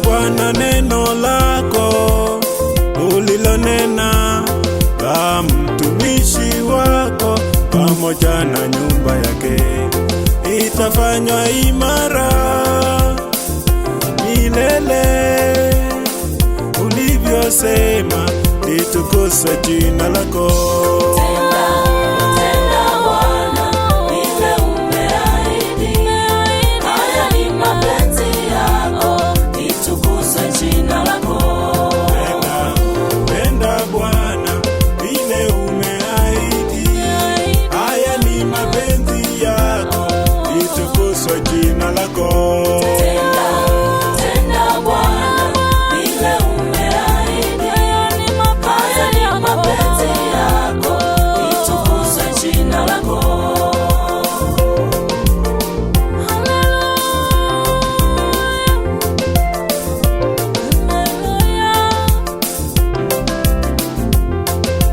Bwana neno lako ulilonena la mtumishi wako pamoja na nyumba yake itafanywa imara milele. Ulivyosema litukuzwe jina lako.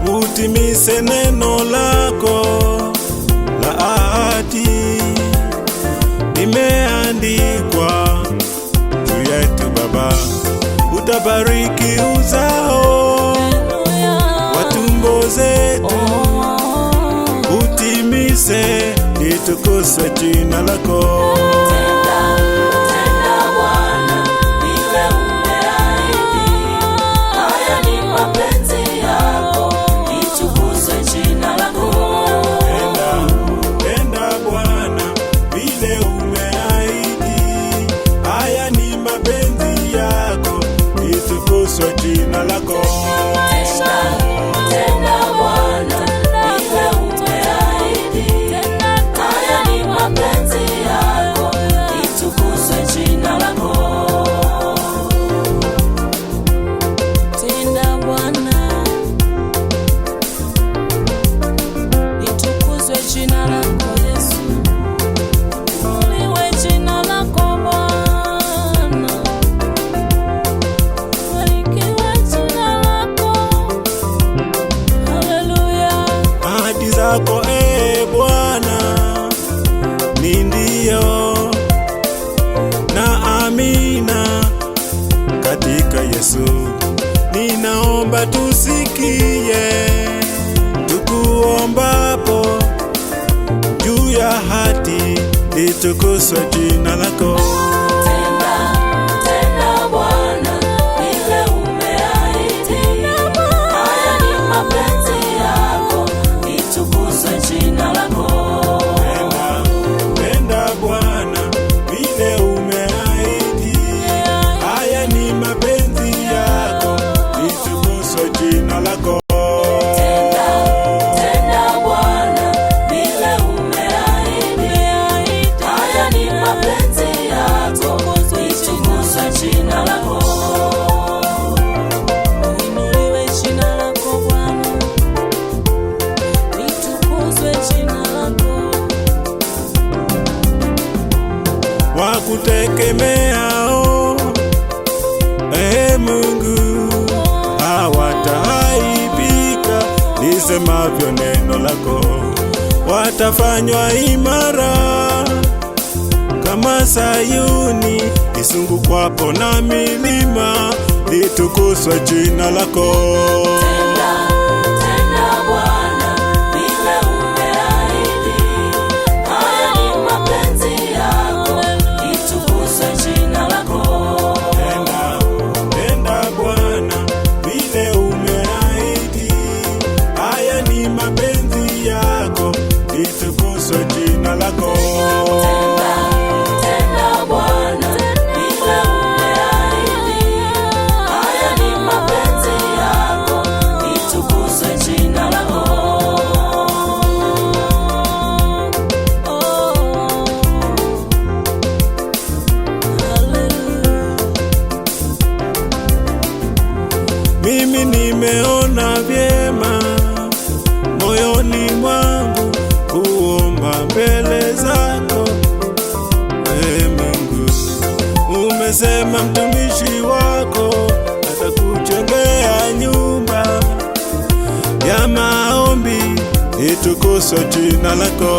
Utimise neno lako la ahadi limeandikwa juu yetu Baba. Utabariki uzao wa tumbo zetu, utimise litukuzwe jina lako. Jina lako. Tenda Bwana vile umeahidi, haya ni mapenzi yako, litukuzwe jina lako. Tenda Bwana, litukuzwe jina lako Yesu. Uliwe jina lako Bwana. Zako Bwana ni ndio na amina katika Yesu. Ninaomba tusikie tukuombapo juu ya hati, litukuzwe jina lako. Wakutegemeao Mungu hawataaibika, lisemavyo neno lako. Watafanywa imara kama Sayuni isungukwapo na milima, litukuzwe jina lako. Mimi nimeona vyema moyoni mwangu kuomba mbele zako. Mungu, umesema mtumishi wako atakujengea nyumba ya maombi, litukuzwe jina lako.